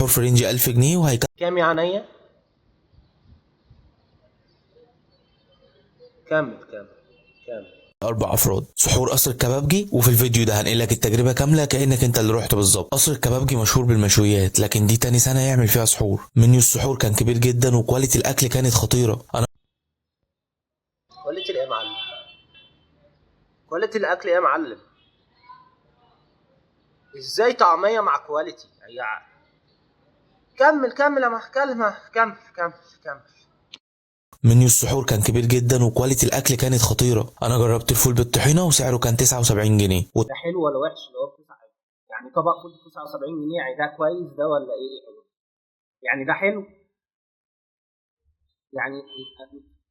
السحور في رينج 1000 جنيه وهيكفي كام يا عينيا؟ كمل كمل كمل. 4 افراد. سحور قصر الكبابجي، وفي الفيديو ده هنقل لك التجربه كامله كانك انت اللي رحت بالظبط. قصر الكبابجي مشهور بالمشويات، لكن دي تاني سنه يعمل فيها سحور. منيو السحور كان كبير جدا وكواليتي الاكل كانت خطيره. انا كواليتي ايه يا معلم؟ كواليتي الاكل ايه يا معلم؟ ازاي طعميه مع كواليتي؟ كمل كمل يا كمل كمل كمل كمل. منيو السحور كان كبير جدا وكواليتي الاكل كانت خطيره. انا جربت الفول بالطحينه وسعره كان 79 جنيه ده حلو ولا وحش اللي هو يعني طبق فول 79 جنيه؟ يعني ده كويس ده ولا ايه؟ يعني ده حلو؟ يعني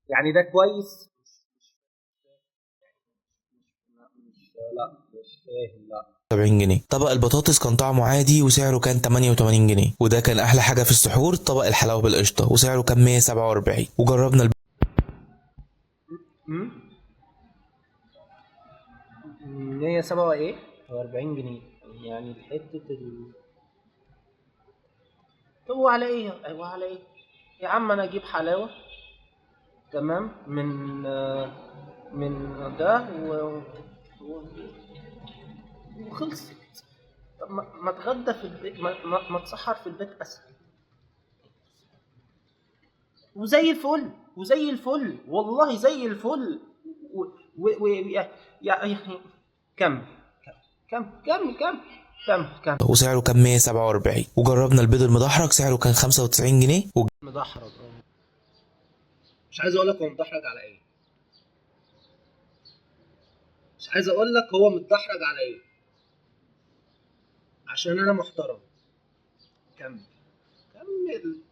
يعني ده كويس؟ لا مش فاهم لا. 70 جنيه. طبق البطاطس كان طعمه عادي وسعره كان 88 جنيه، وده كان احلى حاجه في السحور. طبق الحلاوه بالقشطه وسعره كان 147. وجربنا 107 ايه؟ 40 جنيه. يعني حتة طب وعلى ايه؟ ايوه على ايه؟ يا عم انا اجيب حلاوة تمام من ده و... وخلصت. طب ما اتغدى في البيت، ما اتسحر في البيت اسهل. وزي الفل وزي الفل والله زي الفل يعني كم كم. وسعره كان 147. وجربنا البيض المدحرج سعره كان 95 جنيه. مدحرج مش عايز اقول لك هو مدحرج على ايه. مش عايز اقول لك هو متدحرج على ايه عشان انا محترم. كمل كمل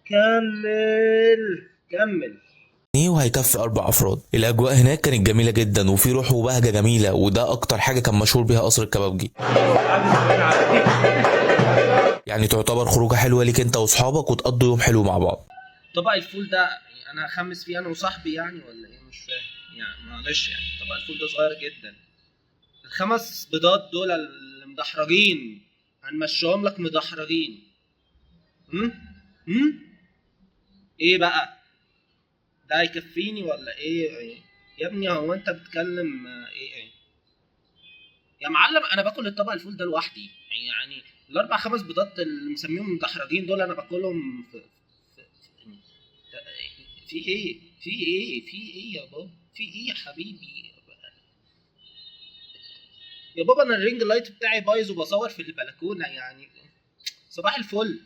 كمل كمل. وهيكفي 4 افراد. الاجواء هناك كانت جميله جدا وفي روح وبهجه جميله، وده اكتر حاجه كان مشهور بيها قصر الكبابجي. يعني تعتبر خروجه حلوه ليك انت واصحابك وتقضوا يوم حلو مع بعض. طبق الفول ده انا هخمس فيه انا وصاحبي يعني ولا ايه؟ مش فاهم يعني، معلش يعني طبق الفول ده صغير جدا. الخمس بيضات دول المدحرجين هنمشيهم لك مدحرجين. هم ايه بقى؟ ده هيكفيني ولا ايه؟ يا ابني هو انت بتتكلم ايه؟ يا معلم انا باكل الطبق الفول ده لوحدي يعني. الاربع خمس بيضات اللي مسميهم مدحرجين دول انا باكلهم في ايه يا بابا؟ في ايه يا حبيبي؟ يا بابا انا الرينج لايت بتاعي بايظ وبصور في البلكونه يعني. صباح الفل.